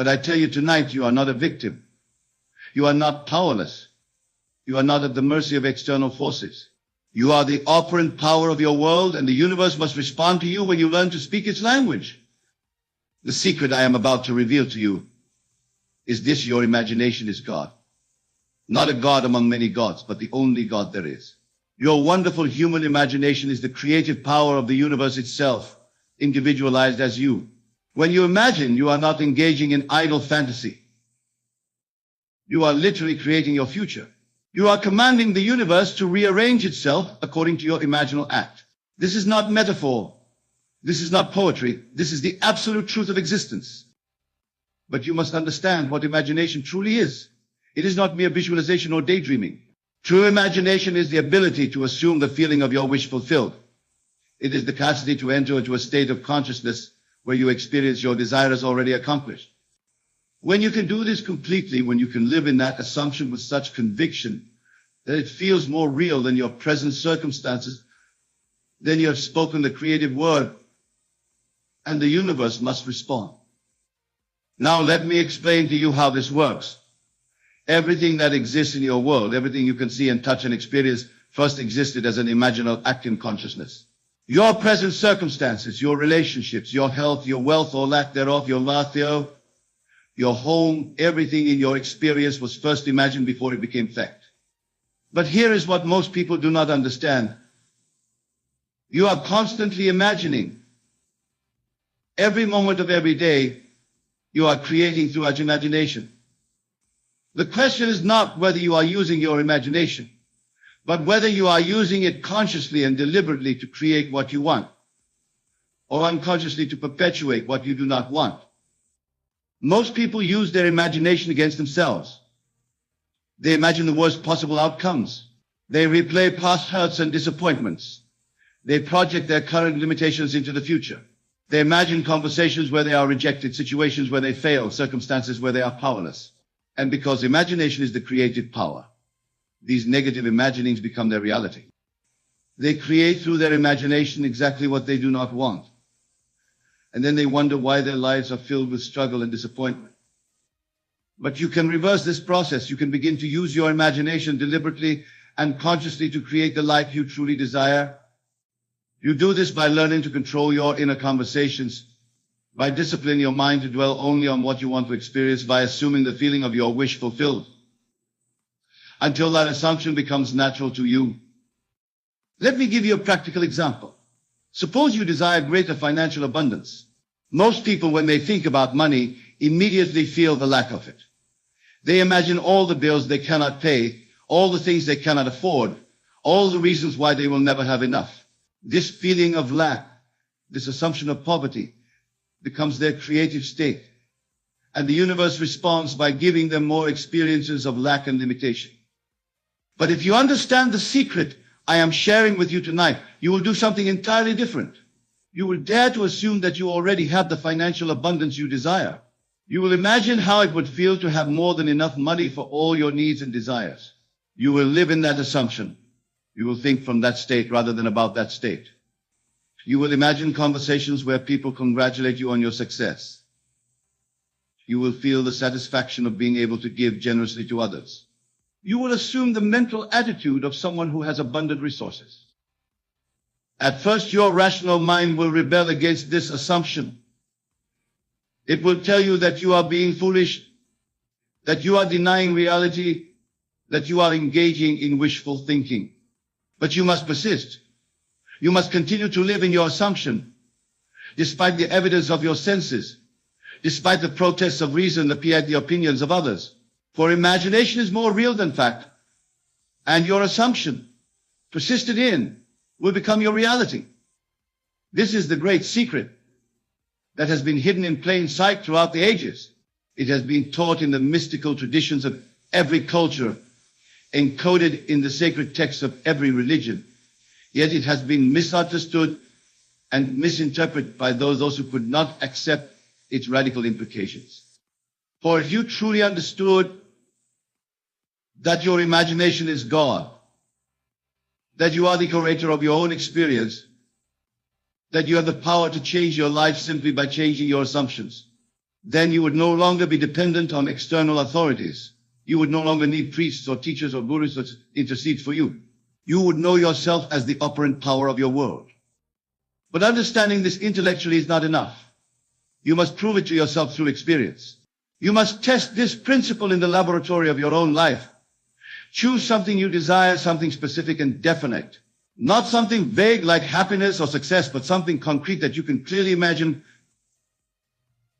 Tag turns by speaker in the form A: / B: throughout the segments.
A: But I tell you tonight, you are not a victim. You are not powerless. You are not at the mercy of external forces. You are the operant power of your world, and the universe must respond to you when you learn to speak its language. The secret I am about to reveal to you is this: your imagination is God. Not a God among many gods, but the only God there is. Your wonderful human imagination is the creative power of the universe itself, individualized as you. When you imagine, you are not engaging in idle fantasy. You are literally creating your future. You are commanding the universe to rearrange itself according to your imaginal act. This is not metaphor. This is not poetry. This is the absolute truth of existence. But you must understand what imagination truly is. It is not mere visualization or daydreaming. True imagination is the ability to assume the feeling of your wish fulfilled. It is the capacity to enter into a state of consciousness where you experience your desire as already accomplished. When you can do this completely, when you can live in that assumption with such conviction that it feels more real than your present circumstances, then you have spoken the creative word, and the universe must respond. Now let me explain to you how this works. Everything that exists in your world, everything you can see and touch and experience, first existed as an imaginal act in consciousness. Your present circumstances, your relationships, your health, your wealth or lack thereof, your life, your home, everything in your experience was first imagined before it became fact. But here is what most people do not understand. You are constantly imagining. Every moment of every day, you are creating through your imagination. The question is not whether you are using your imagination, but whether you are using it consciously and deliberately to create what you want, or unconsciously to perpetuate what you do not want. Most people use their imagination against themselves. They imagine the worst possible outcomes. They replay past hurts and disappointments. They project their current limitations into the future. They imagine conversations where they are rejected, situations where they fail, circumstances where they are powerless. And because imagination is the creative power, these negative imaginings become their reality. They create through their imagination exactly what they do not want. And then they wonder why their lives are filled with struggle and disappointment. But you can reverse this process. You can begin to use your imagination deliberately and consciously to create the life you truly desire. You do this by learning to control your inner conversations, by disciplining your mind to dwell only on what you want to experience, by assuming the feeling of your wish fulfilled, until that assumption becomes natural to you. Let me give you a practical example. Suppose you desire greater financial abundance. Most people, when they think about money, immediately feel the lack of it. They imagine all the bills they cannot pay, all the things they cannot afford, all the reasons why they will never have enough. This feeling of lack, this assumption of poverty, becomes their creative state. And the universe responds by giving them more experiences of lack and limitation. But if you understand the secret I am sharing with you tonight, you will do something entirely different. You will dare to assume that you already have the financial abundance you desire. You will imagine how it would feel to have more than enough money for all your needs and desires. You will live in that assumption. You will think from that state rather than about that state. You will imagine conversations where people congratulate you on your success. You will feel the satisfaction of being able to give generously to others. You will assume the mental attitude of someone who has abundant resources. At first, your rational mind will rebel against this assumption. It will tell you that you are being foolish, that you are denying reality, that you are engaging in wishful thinking. But you must persist. You must continue to live in your assumption, despite the evidence of your senses, despite the protests of reason, the opinions of others. For imagination is more real than fact, and your assumption, persisted in, will become your reality. This is the great secret that has been hidden in plain sight throughout the ages. It has been taught in the mystical traditions of every culture, encoded in the sacred texts of every religion. Yet it has been misunderstood and misinterpreted by those who could not accept its radical implications. For if you truly understood that your imagination is God, that you are the curator of your own experience, that you have the power to change your life simply by changing your assumptions, then you would no longer be dependent on external authorities. You would no longer need priests or teachers or gurus to intercede for you. You would know yourself as the operant power of your world. But understanding this intellectually is not enough. You must prove it to yourself through experience. You must test this principle in the laboratory of your own life. Choose something you desire, something specific and definite. Not something vague like happiness or success, but something concrete that you can clearly imagine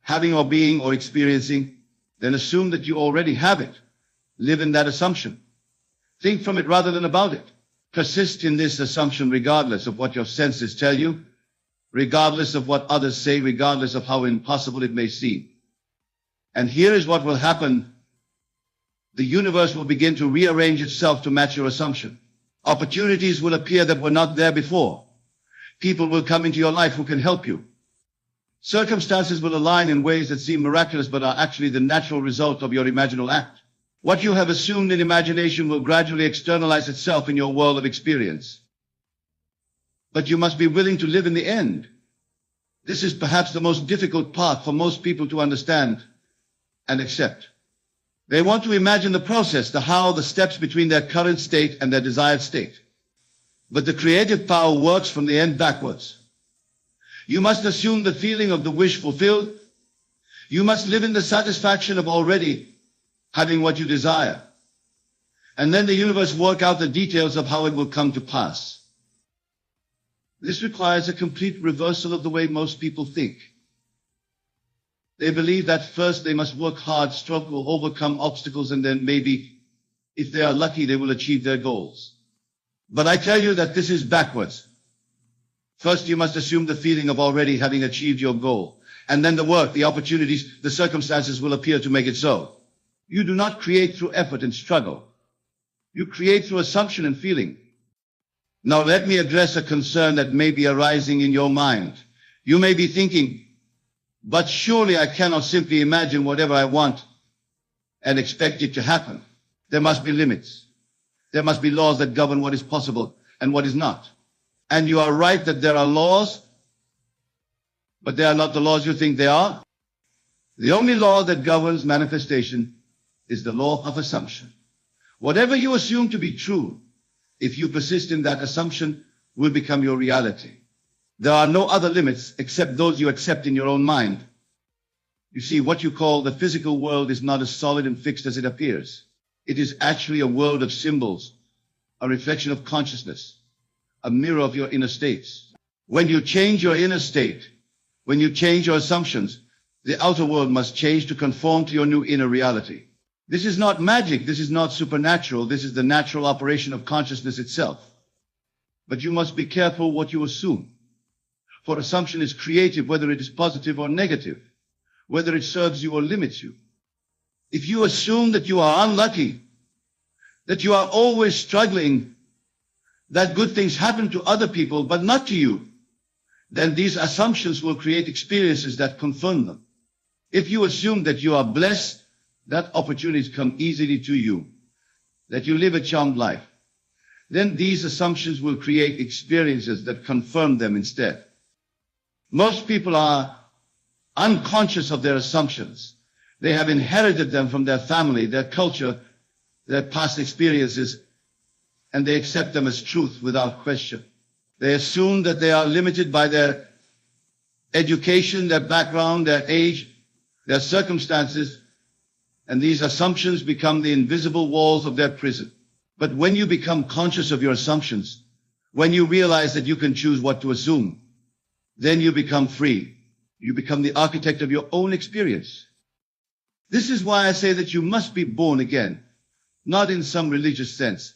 A: having or being or experiencing. Then assume that you already have it. Live in that assumption. Think from it rather than about it. Persist in this assumption regardless of what your senses tell you, regardless of what others say, regardless of how impossible it may seem. And here is what will happen. The universe will begin to rearrange itself to match your assumption. Opportunities will appear that were not there before. People will come into your life who can help you. Circumstances will align in ways that seem miraculous but are actually the natural result of your imaginal act. What you have assumed in imagination will gradually externalize itself in your world of experience. But you must be willing to live in the end. This is perhaps the most difficult part for most people to understand and accept. They want to imagine the process, the how, the steps between their current state and their desired state. But the creative power works from the end backwards. You must assume the feeling of the wish fulfilled. You must live in the satisfaction of already having what you desire. And then the universe work out the details of how it will come to pass. This requires a complete reversal of the way most people think. They believe that first they must work hard, struggle, overcome obstacles, and then maybe, if they are lucky, they will achieve their goals. But I tell you that this is backwards. First, you must assume the feeling of already having achieved your goal. And then the work, the opportunities, the circumstances will appear to make it so. You do not create through effort and struggle. You create through assumption and feeling. Now let me address a concern that may be arising in your mind. You may be thinking, but surely I cannot simply imagine whatever I want and expect it to happen. There must be limits. There must be laws that govern what is possible and what is not. And you are right that there are laws, but they are not the laws you think they are. The only law that governs manifestation is the law of assumption. Whatever you assume to be true, if you persist in that assumption, will become your reality. There are no other limits except those you accept in your own mind. You see, what you call the physical world is not as solid and fixed as it appears. It is actually a world of symbols, a reflection of consciousness, a mirror of your inner states. When you change your inner state, when you change your assumptions, the outer world must change to conform to your new inner reality. This is not magic. This is not supernatural. This is the natural operation of consciousness itself. But you must be careful what you assume. For assumption is creative, whether it is positive or negative, whether it serves you or limits you. If you assume that you are unlucky, that you are always struggling, that good things happen to other people but not to you, then these assumptions will create experiences that confirm them. If you assume that you are blessed, that opportunities come easily to you, that you live a charmed life, then these assumptions will create experiences that confirm them instead. Most people are unconscious of their assumptions. They have inherited them from their family, their culture, their past experiences, and they accept them as truth without question. They assume that they are limited by their education, their background, their age, their circumstances, and these assumptions become the invisible walls of their prison. But when you become conscious of your assumptions, when you realize that you can choose what to assume, then you become free. You become the architect of your own experience. This is why I say that you must be born again, not in some religious sense,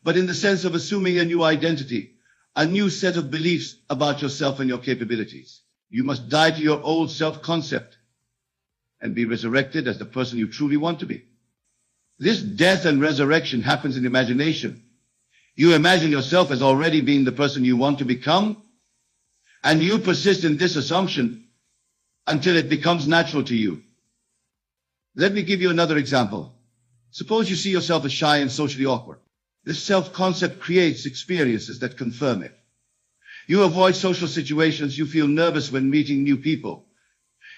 A: but in the sense of assuming a new identity, a new set of beliefs about yourself and your capabilities. You must die to your old self-concept and be resurrected as the person you truly want to be. This death and resurrection happens in imagination. You imagine yourself as already being the person you want to become, and you persist in this assumption until it becomes natural to you. Let me give you another example. Suppose you see yourself as shy and socially awkward. This self-concept creates experiences that confirm it. You avoid social situations. You feel nervous when meeting new people.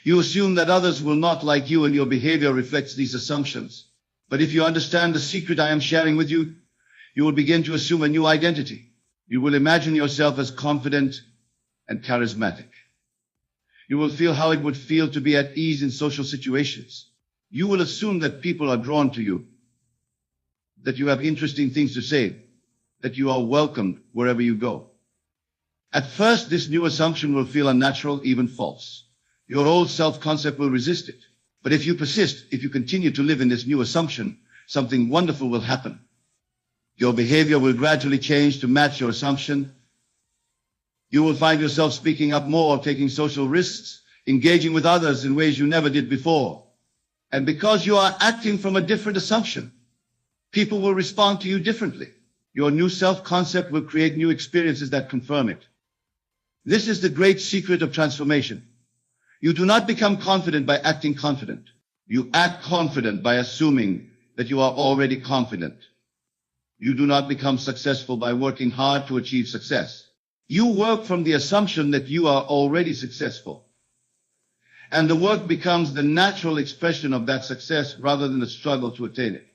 A: You assume that others will not like you and your behavior reflects these assumptions. But if you understand the secret I am sharing with you, you will begin to assume a new identity. You will imagine yourself as confident and charismatic. You will feel how it would feel to be at ease in social situations. You will assume that people are drawn to you, that you have interesting things to say, that you are welcomed wherever you go. At first, this new assumption will feel unnatural, even false. Your old self-concept will resist it. But if you persist, if you continue to live in this new assumption, something wonderful will happen. Your behavior will gradually change to match your assumption. You will find yourself speaking up more, taking social risks, engaging with others in ways you never did before. And because you are acting from a different assumption, people will respond to you differently. Your new self-concept will create new experiences that confirm it. This is the great secret of transformation. You do not become confident by acting confident. You act confident by assuming that you are already confident. You do not become successful by working hard to achieve success. You work from the assumption that you are already successful. And the work becomes the natural expression of that success rather than the struggle to attain it.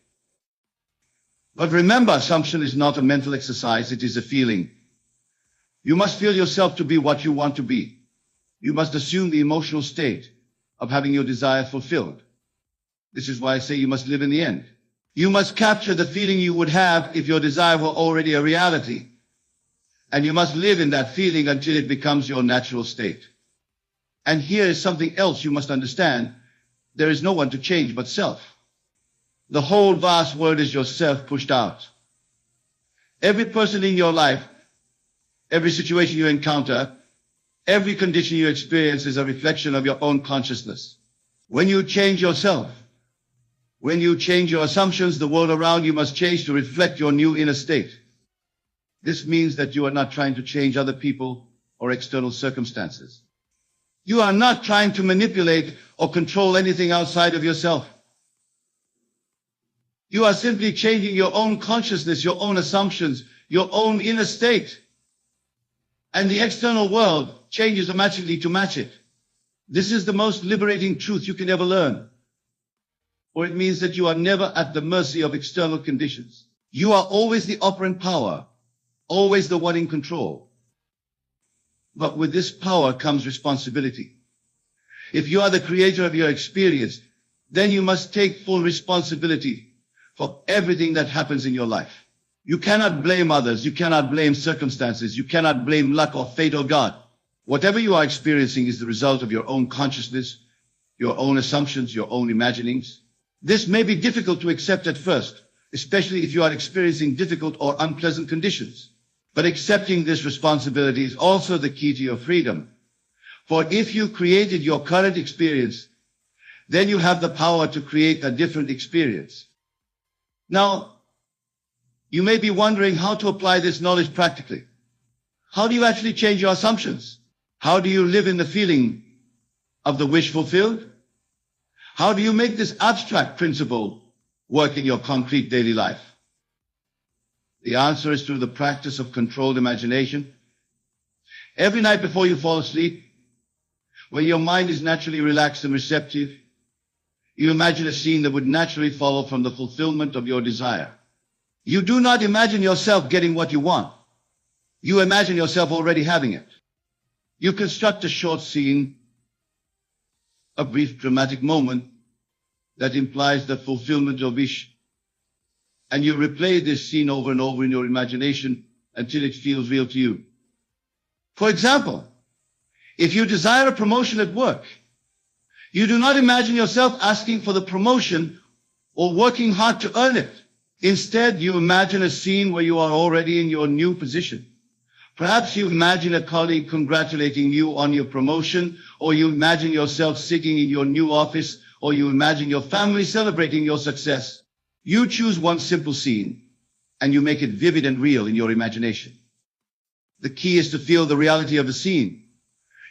A: But remember, assumption is not a mental exercise, it is a feeling. You must feel yourself to be what you want to be. You must assume the emotional state of having your desire fulfilled. This is why I say you must live in the end. You must capture the feeling you would have if your desire were already a reality. And you must live in that feeling until it becomes your natural state. And here is something else you must understand. There is no one to change but self. The whole vast world is yourself pushed out. Every person in your life, every situation you encounter, every condition you experience is a reflection of your own consciousness. When you change yourself, when you change your assumptions, the world around you must change to reflect your new inner state. This means that you are not trying to change other people or external circumstances. You are not trying to manipulate or control anything outside of yourself. You are simply changing your own consciousness, your own assumptions, your own inner state. And the external world changes automatically to match it. This is the most liberating truth you can ever learn. For it means that you are never at the mercy of external conditions. You are always the operant power, always the one in control. But with this power comes responsibility. If you are the creator of your experience, then you must take full responsibility for everything that happens in your life. You cannot blame others. You cannot blame circumstances. You cannot blame luck or fate or God. Whatever you are experiencing is the result of your own consciousness, your own assumptions, your own imaginings. This may be difficult to accept at first, especially if you are experiencing difficult or unpleasant conditions. But accepting this responsibility is also the key to your freedom. For if you created your current experience, then you have the power to create a different experience. Now, you may be wondering how to apply this knowledge practically. How do you actually change your assumptions? How do you live in the feeling of the wish fulfilled? How do you make this abstract principle work in your concrete daily life? The answer is through the practice of controlled imagination. Every night before you fall asleep, when your mind is naturally relaxed and receptive, you imagine a scene that would naturally follow from the fulfillment of your desire. You do not imagine yourself getting what you want. You imagine yourself already having it. You construct a short scene, a brief dramatic moment that implies the fulfillment of wish, and you replay this scene over and over in your imagination until it feels real to you. For example, if you desire a promotion at work, you do not imagine yourself asking for the promotion or working hard to earn it. Instead, you imagine a scene where you are already in your new position. Perhaps you imagine a colleague congratulating you on your promotion, or you imagine yourself sitting in your new office, or you imagine your family celebrating your success. You choose one simple scene, and you make it vivid and real in your imagination. The key is to feel the reality of the scene.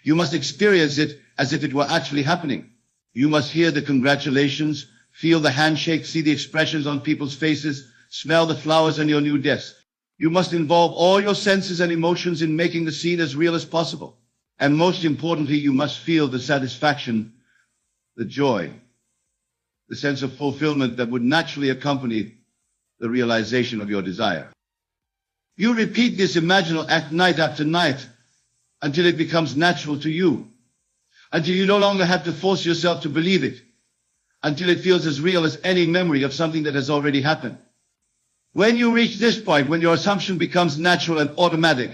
A: You must experience it as if it were actually happening. You must hear the congratulations, feel the handshake, see the expressions on people's faces, smell the flowers on your new desk. You must involve all your senses and emotions in making the scene as real as possible. And most importantly, you must feel the satisfaction the joy, the sense of fulfillment that would naturally accompany the realization of your desire. You repeat this imaginal act night after night until it becomes natural to you, until you no longer have to force yourself to believe it, until it feels as real as any memory of something that has already happened. When you reach this point, when your assumption becomes natural and automatic,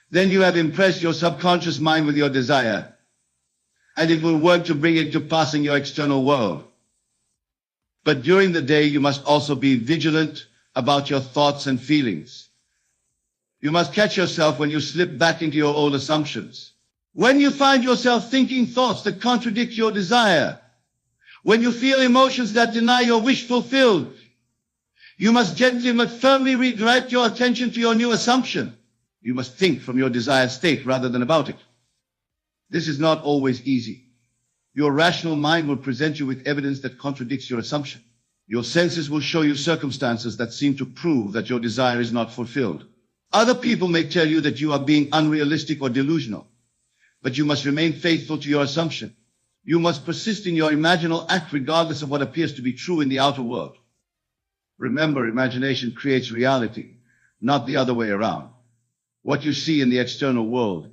A: then you have impressed your subconscious mind with your desire, and it will work to bring it to pass in your external world. But during the day, you must also be vigilant about your thoughts and feelings. You must catch yourself when you slip back into your old assumptions. When you find yourself thinking thoughts that contradict your desire, when you feel emotions that deny your wish fulfilled, you must gently but firmly redirect your attention to your new assumption. You must think from your desired state rather than about it. This is not always easy. Your rational mind will present you with evidence that contradicts your assumption. Your senses will show you circumstances that seem to prove that your desire is not fulfilled. Other people may tell you that you are being unrealistic or delusional, but you must remain faithful to your assumption. You must persist in your imaginal act regardless of what appears to be true in the outer world. Remember, imagination creates reality, not the other way around. What you see in the external world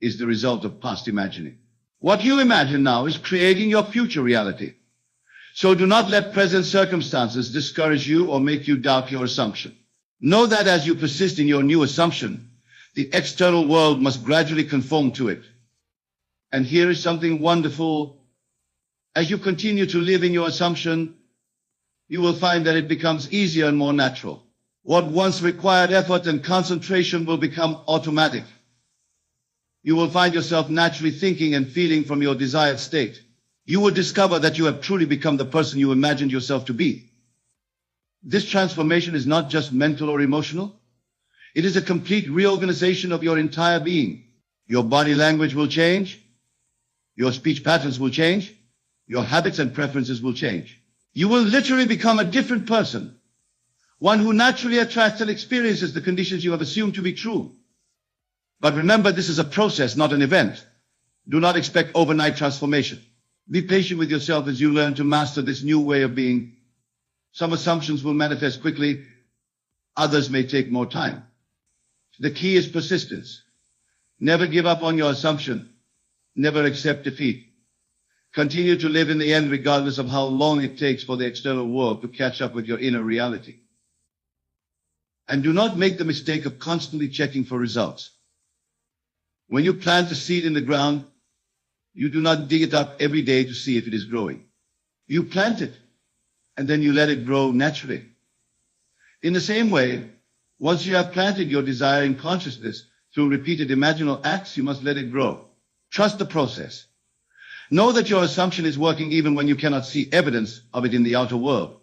A: is the result of past imagining. What you imagine now is creating your future reality. So do not let present circumstances discourage you or make you doubt your assumption. Know that as you persist in your new assumption, the external world must gradually conform to it. And here is something wonderful. As you continue to live in your assumption, you will find that it becomes easier and more natural. What once required effort and concentration will become automatic. You will find yourself naturally thinking and feeling from your desired state. You will discover that you have truly become the person you imagined yourself to be. This transformation is not just mental or emotional. It is a complete reorganization of your entire being. Your body language will change. Your speech patterns will change. Your habits and preferences will change. You will literally become a different person. One who naturally attracts and experiences the conditions you have assumed to be true. But remember, this is a process, not an event. Do not expect overnight transformation. Be patient with yourself as you learn to master this new way of being. Some assumptions will manifest quickly. Others may take more time. The key is persistence. Never give up on your assumption. Never accept defeat. Continue to live in the end regardless of how long it takes for the external world to catch up with your inner reality. And do not make the mistake of constantly checking for results. When you plant a seed in the ground, you do not dig it up every day to see if it is growing. You plant it, and then you let it grow naturally. In the same way, once you have planted your desire in consciousness through repeated imaginal acts, you must let it grow. Trust the process. Know that your assumption is working even when you cannot see evidence of it in the outer world.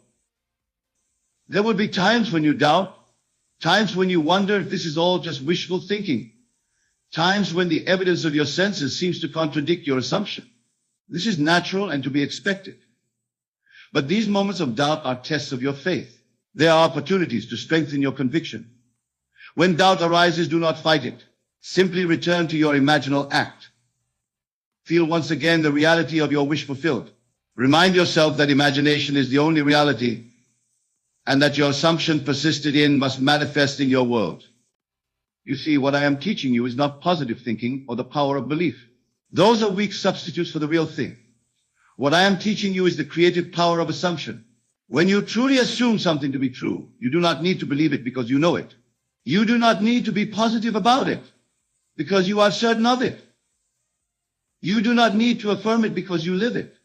A: There will be times when you doubt, times when you wonder if this is all just wishful thinking, times when the evidence of your senses seems to contradict your assumption. This is natural and to be expected. But these moments of doubt are tests of your faith. They are opportunities to strengthen your conviction. When doubt arises, do not fight it. Simply return to your imaginal act. Feel once again the reality of your wish fulfilled. Remind yourself that imagination is the only reality and that your assumption persisted in must manifest in your world. You see, what I am teaching you is not positive thinking or the power of belief. Those are weak substitutes for the real thing. What I am teaching you is the creative power of assumption. When you truly assume something to be true, you do not need to believe it because you know it. You do not need to be positive about it because you are certain of it. You do not need to affirm it because you live it.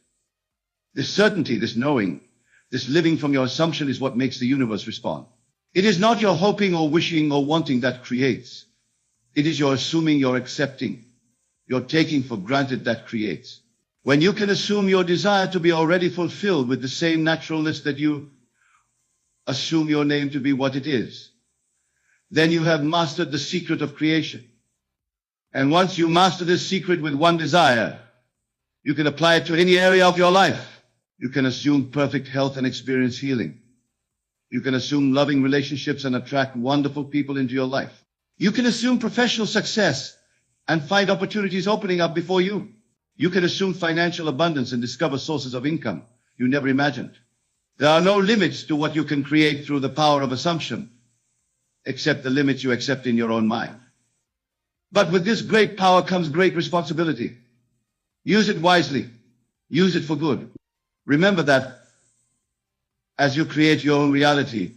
A: This certainty, this knowing, this living from your assumption is what makes the universe respond. It is not your hoping or wishing or wanting that creates. It is your assuming, your accepting, your taking for granted that creates. When you can assume your desire to be already fulfilled with the same naturalness that you assume your name to be what it is, then you have mastered the secret of creation. And once you master this secret with one desire, you can apply it to any area of your life. You can assume perfect health and experience healing. You can assume loving relationships and attract wonderful people into your life. You can assume professional success and find opportunities opening up before you. You can assume financial abundance and discover sources of income you never imagined. There are no limits to what you can create through the power of assumption, except the limits you accept in your own mind. But with this great power comes great responsibility. Use it wisely. Use it for good. Remember that as you create your own reality,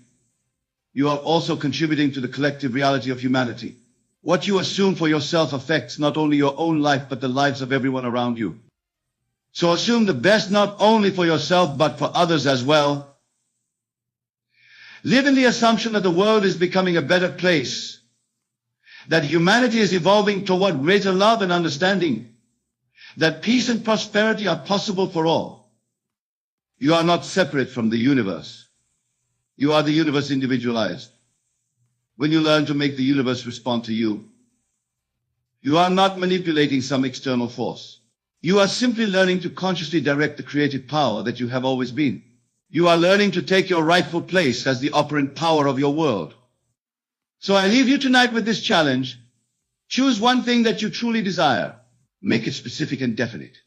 A: you are also contributing to the collective reality of humanity. What you assume for yourself affects not only your own life, but the lives of everyone around you. So assume the best not only for yourself, but for others as well. Live in the assumption that the world is becoming a better place, that humanity is evolving toward greater love and understanding, that peace and prosperity are possible for all. You are not separate from the universe. You are the universe individualized. When you learn to make the universe respond to you, you are not manipulating some external force. You are simply learning to consciously direct the creative power that you have always been. You are learning to take your rightful place as the operant power of your world. So I leave you tonight with this challenge. Choose one thing that you truly desire. Make it specific and definite.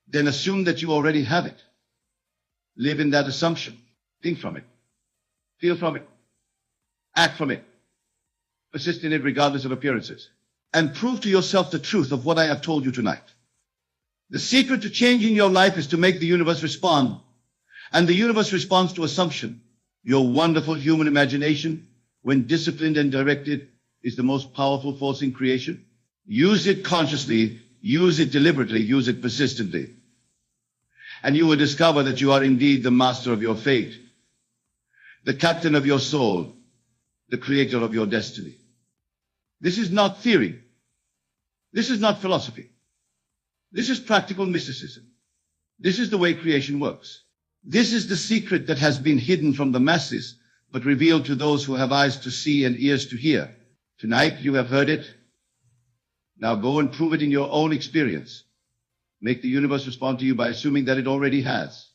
A: Then assume that you already have it. Live in that assumption. Think from it. Feel from it. Act from it. Persist in it regardless of appearances. And prove to yourself the truth of what I have told you tonight. The secret to changing your life is to make the universe respond. And the universe responds to assumption. Your wonderful human imagination, when disciplined and directed, is the most powerful force in creation. Use it consciously, use it deliberately, use it persistently. And you will discover that you are indeed the master of your fate, the captain of your soul, the creator of your destiny. This is not theory. This is not philosophy. This is practical mysticism. This is the way creation works. This is the secret that has been hidden from the masses, but revealed to those who have eyes to see and ears to hear. Tonight you have heard it. Now go and prove it in your own experience. Make the universe respond to you by assuming that it already has.